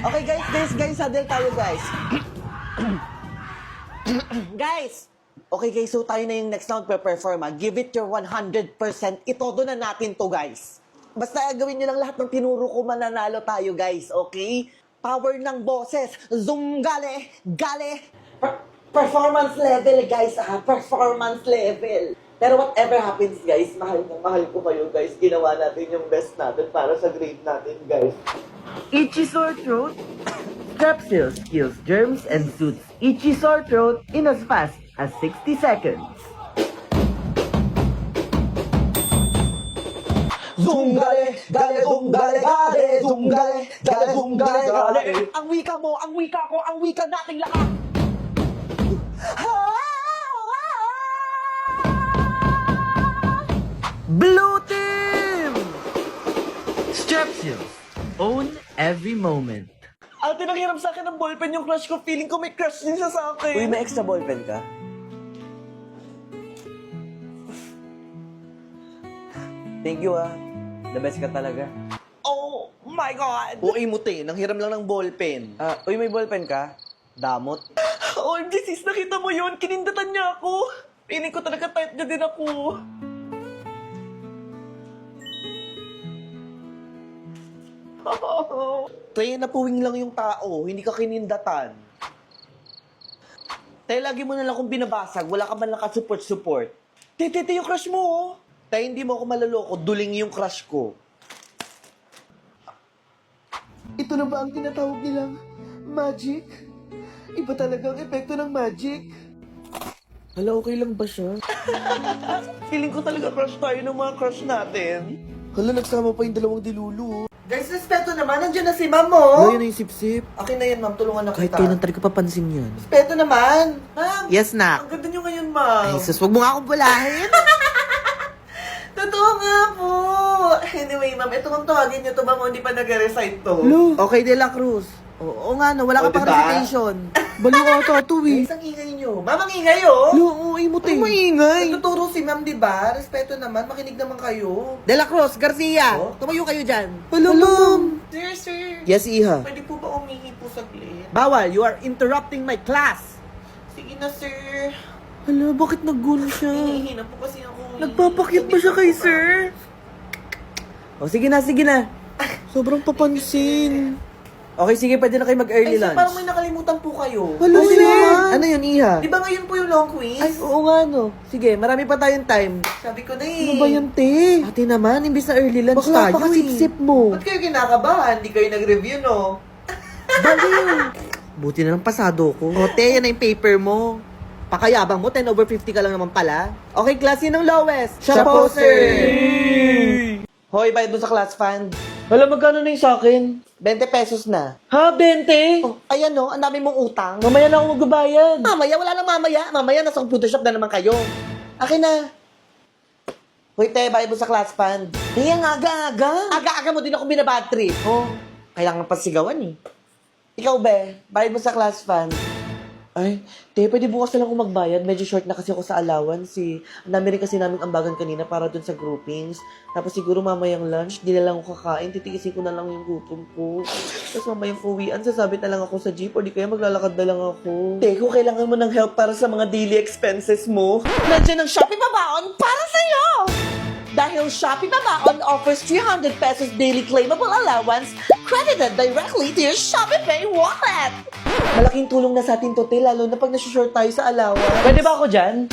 Okay guys, huddle tayo guys. Guys! Okay guys, so tayo na yung next round perform. Give it your 100%. Itodo na natin to guys. Basta gawin nyo lang lahat ng tinuro ko, mananalo tayo guys, okay? Power ng boses. Zoom gale, gale. Performance level guys, performance level. Pero whatever happens guys, mahal ko kayo guys. Ginawa natin yung best natin para sa grade natin guys. Itchy sore throat? Strepsils kills germs and soothes itchy sore throat in as fast as 60 seconds. Zunggale, gale, zunggale, gale, zunggale, gale, zunggale, gale. Ang wika mo, ang wika ko, ang wika nating lahat. Blue Team! Strepsils. Own every moment. Ate, nanghiram sa akin ng ballpen yung crush ko. Feeling ko may crush din siya sa akin. Uy, may extra ballpen ka? Thank you, ah. The best ka talaga. Oh my God! Uy, muti. Nanghiram lang ng ballpen. Uy, may ballpen ka? Damot. Oh, sis, nakita mo yun? Kinindatan niya ako. Feeling ko talaga type niya din ako. Kaya napuwing lang yung tao, hindi ka kinindatan. Tayo lagi mo na lang kung binabasag, wala ka man lang ka-support. Tete, yung crush mo, oh. Tayo hindi mo ako malaloko, duling yung crush ko. Ito na ba ang tinatawag nilang magic? Iba talaga ang epekto ng magic. Hala, okay lang ba siya? Feeling ko talaga crush tayo ng mga crush natin. Hala, nagsama pa yung dalawang dilulu. Guys, respeto naman. Nandiyan na si ma'am, oh. Yun na yung sip-sip. Akin na yan, ma'am. Tulungan na kita. Kahit kailan talaga papansin yan. Respeto naman. Ma'am. Yes, nak. Ang ganda nyo ngayon, ma'am. Ay, sus, wag mo nga akong bulahin. Totoo nga po. Anyway, ma'am, ito kung tawagin nyo to, ma'am, hindi pa nag-recite to. Lu. Okay, De La Cruz. Oo nga, no. Wala ka pang recitation. Balo ka ito, eh. Guys, ang ingay nyo. Ma'am, ang ingay, oh. Lu, oo, imuti. Ang maingay. Nagtuturo si ma'am, di ba? Respeto naman. Makinig naman kayo. De La Cruz, Garcia. Oh? Tumayo kayo dyan. Hello, ma'am. Sir. Yes, Iha. Pwede po ba umihi po saglit? Bawal. You are interrupting my class. Sige na, sir. Hala, bakit naggulo siya? Hinihi na po kasi ako. Nagpapakit pa siya kay sir? O, sige na. Sobrang papansin. Okay, sige, pwede na kayo mag-early lunch. Parang may nakalimutan po kayo. Hello, sir! Ano yun, Iha? Di ba ngayon po yung long quiz? Ay, oo nga, no. Sige, marami pa tayong time. Sabi ko na eh. Ano ba yun, te? Ate naman, imbis na early lunch bakla tayo, pakasip-sip mo. Ba't kayo kinakabahan? Di kayo nag-review, no? Baliw! Buti na lang pasado ko. O, te, yan na yung paper mo. Pakayabang mo, 10 over 50 ka lang naman pala. Okay, class, yun ang lowest. Siya po, sir! Hoy, bayad mo sa class fund. Wala, magkano na yung sa akin? 20 pesos na. Ha? 20? Oh, ayan no, ang dami mong utang. Mamaya na ako magbabayad. Mamaya, wala lang mamaya. Mamaya, nasa computer shop na naman kayo. Akin na. Hoy, te, bayad mo sa class fund. Hindi, ang aga-aga. Aga-aga mo din ako binabad trip. Oh, kailangan pasigawan eh. Ikaw, be, bayad mo sa class fund. Ay, te, pwede bukas na lang ako magbayad. Medyo short na kasi ako sa allowance eh. Ang dami rin kasi namin ambagan kanina para dun sa groupings. Tapos siguro mamayang lunch, di na lang ako kakain. Titigisin ko na lang yung gutom ko. Tapos mamayang uwian, sasabit na lang ako sa jeep or di kaya maglalakad na lang ako. Te, kung kailangan mo ng help para sa mga daily expenses mo, nandiyan ang Shopee Babaon para sa'yo! Dahil Shopee Babaon offers 300 pesos daily claimable allowance credited directly to your ShopeePay wallet. Malaking tulong na sa atin to, te, lalo na pag nasushort tayo sa allowance. Pwede ba ako dyan?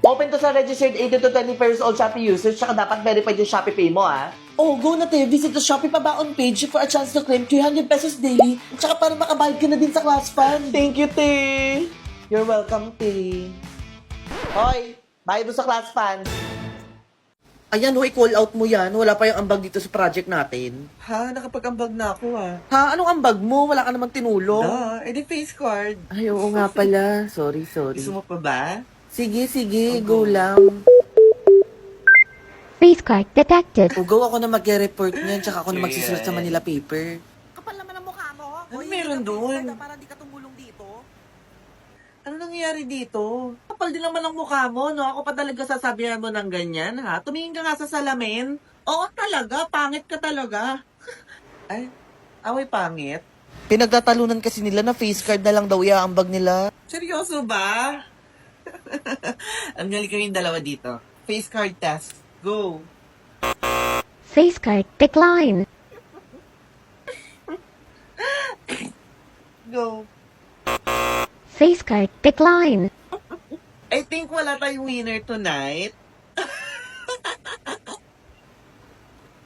Open to sa registered 18 to 24 years old Shopee users, tsaka dapat verified yung ShopeePay mo, ah. Oh, go na, te. Visit the Shopee Babaon page for a chance to claim 300 pesos daily, tsaka para makabayad ka na din sa class fund. Thank you, te. You're welcome, te. Hoy, bayad mo sa class fund. Ayan, hoy, call out mo yan. Wala pa yung ambag dito sa project natin. Ha? Nakapag-ambag na ako ah. Ha? Anong ambag mo? Wala ka namang tinulong. Edi face card. Ay, oo nga pala. Sorry. Gusto mo pa ba? Sige, go lang. Face card detected. Ugaw ako na mag-report niyan, tsaka ako na magsisearch sa Manila paper. Kapal naman ang mukha mo. Ano meron doon? Para di ka tumulong dito. Ano nangyayari dito? Kapal din naman ang mukha mo, no? Ako pa talaga sasabihan mo ng ganyan, ha? Tumingin ka nga sa salamin. Oo talaga, pangit ka talaga. Ay, away pangit. Pinagtatalunan kasi nila na face card na lang daw iaambag nila. Seryoso ba? Ang galing kayong dalawa dito. Face card test. Go. Face card decline. Go. Face card decline. I think wala tayong winner tonight.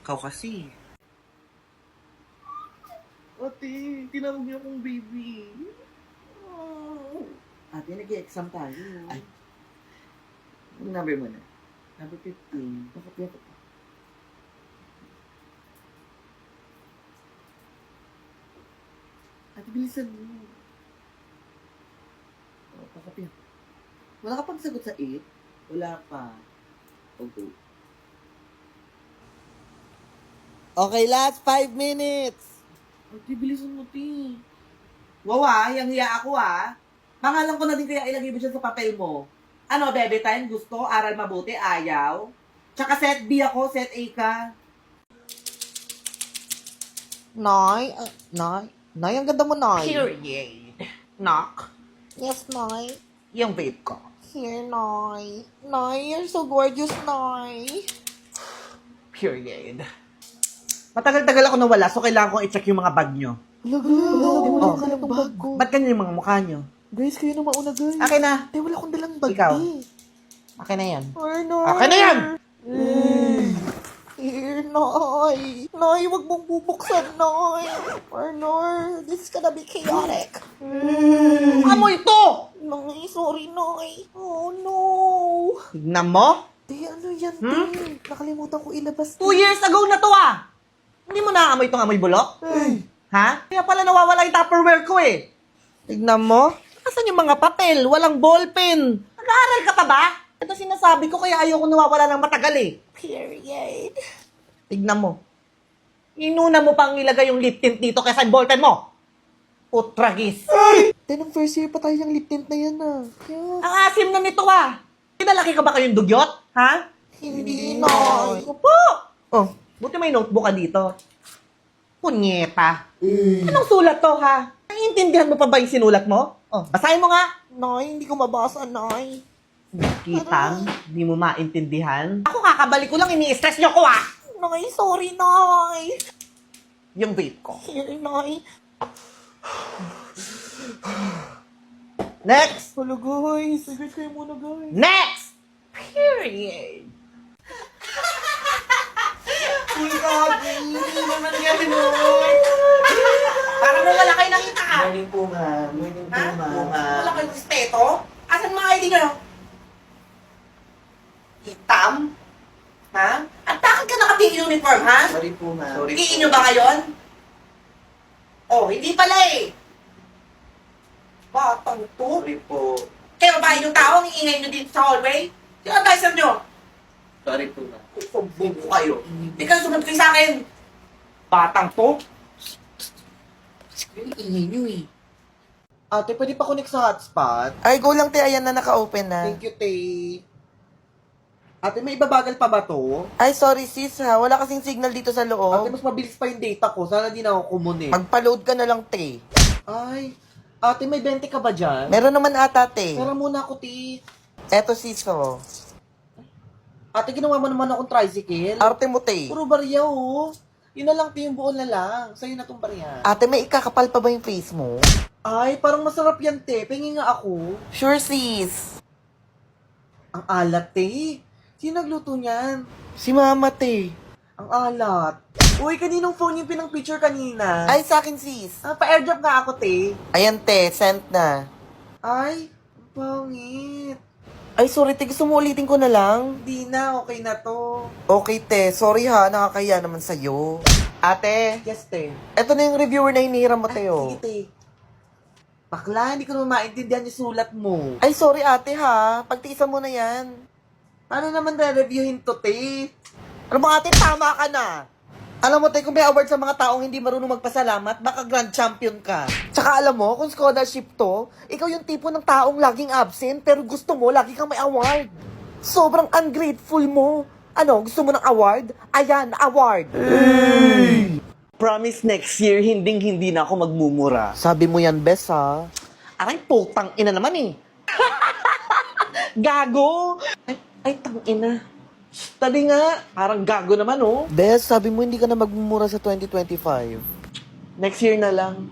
Ikaw kasi. Ate, tinawag niyo akong baby. Ate, nag-exam tayo. Ay. Anong number mo na? Number 15. Bakit ako pa? Ate, bilisan mo. Pakapya. Wala ka pang sagot sa 8? Wala pa. Okay. Okay, last 5 minutes. Ate, bilisan mo, ti. Wawa, yang hiya ako Pangalan ko na din kaya ilagay mo dyan sa papel mo. Ano, bebe time? Gusto? Aral mabuti? Ayaw? Tsaka set B ako, set A ka. Nay, Nay, ang ganda mo, Nay. Period. Knock. Yes, Nay. Yung vape ko. Here, Nay. Nay, you're so gorgeous, Nay. Period. Matagal-tagal ako nawala, so kailangan kong i-check yung mga bag nyo. Wala ka lang bag ko. Ba't ganyan yung mga mukha nyo? Guys, kayo na mauna, guys. Akin na. Wala akong dalang bag. Ikaw. eh. Akin na yan. Arnold. Akin na yan! Here, Nay. Nay, wag mong bubuksan, Nay. Arnold, this is gonna be chaotic. Amoy ito! Nay, sorry, Nay. Oh, no. Tignan mo. Ano yan, Nakalimutan ko ilabas. 2 years ago na to Hindi mo naamoy itong amoy bulok? Ha? Kaya pala nawawala yung Tupperware ko Tignan mo. Asan yung mga papel? Walang ballpen. Nag-aaral ka pa ba? Ito sinasabi ko kaya ayoko nawawala ng matagal Period. Tignan mo. Inuna mo pang ilagay yung lip tint dito kaysa yung ballpen mo. Utragis. Nung first year pa tayo yung lip tint na yan, Yeah. Ang asim na nito Pinalaki ka ba kayong dugyot? Ha? Hindi, Nay. Opo. Oh, buti may notebook ka dito. Punyeta. Anong sulat to, ha? Naiintindihan mo pa ba yung sinulat mo? Oh, basahin mo nga. Nay, hindi ko mabasa, Nay. Kitang, di mo maintindihan. Ako kakabalik ko lang, ini-stress nyo ko, Nay, sorry, Nay. Yung vape ko. Here, Nay. Next! Hello, guys. Saglit kayo muna, guys. Next! Period. Uy, Gagi. Hindi naman gano'n. Parang mo wala kayo nakita, Morning po, ma'am. Morning po, ma'am. Wala kayong respeto? Asan mga ID nyo? Hitam? Ha? At bakit ka nakapig-uniform, ha? Sorry po, ma'am. Iin nyo ba ngayon? Oh, hindi pala Batang to. Sorry po. Kaya babae yung tao, ang iingay nyo dito sa hallway? Sino ang advisor nyo? Sorry po, ma'am. Bubo kayo. Hindi ka sumunod kayo sa akin. Batang to. Yung ingay nyo Ate, pwede pa connect sa hotspot? Ay, go lang, te. Ayan na, naka-open na. Thank you, Tay. Ate, may ibabagal pa ba to? Ay, sorry, sis, ha. Wala kasing signal dito sa Ate, loob. mas mabilis pa yung data ko. Sana di na ako kumun Magpa-load ka na lang, te. Ay, ate, may 20 ka ba dyan? Meron naman ata, te. Pera muna ako, Ti. Eto, sis, oh. Ate, ginawa mo naman akong tricycle. Arte mo, te. Puro barya, Yun na lang, Ti, yung buo na lang. Sa'yo na tong barya. Ate, may ikakapal pa ba yung face mo? Ay, parang masarap yan, te. Pengi nga ako. Sure, sis. Ang alat, te. Sino nagluto niyan? Si mama, te. Ang alat. Uy, kaninong phone yung pinang-picture kanina? Ay, sa akin, sis. Pa-airdrop nga ako, te. Ayan, te. Sent na. Ay, ang pangit. Ay, sorry, te. Gusto mo ulitin ko na lang? Hindi na, okay na to. Okay, te. Sorry, ha. Nakakaya naman sa'yo. Ate, Yes, te. eto na yung reviewer na hinihiram mo, te, oh. Sige, te. Bakla, hindi ko naman maintindihan yung sulat mo. Ay, sorry, ate, ha. Pagtiisan mo na yan. Paano naman re-reviewin to, te? Ano mo, ate? Tama ka na. Alam mo, te, kung may award sa mga taong hindi marunong magpasalamat, baka grand champion ka. Tsaka alam mo, kung scholarship to, ikaw yung tipo ng taong laging absent, pero gusto mo, lagi kang may award. Sobrang ungrateful mo. Ano, gusto mo ng award? Ayan, award. Promise next year, hindi na ako magmumura. Sabi mo yan, bes, ha? Aray, putang ina naman eh. Gago! Ay, tang ina. Tabi nga, parang gago naman oh. Bes, sabi mo hindi ka na magmumura sa 2025. Next year na lang.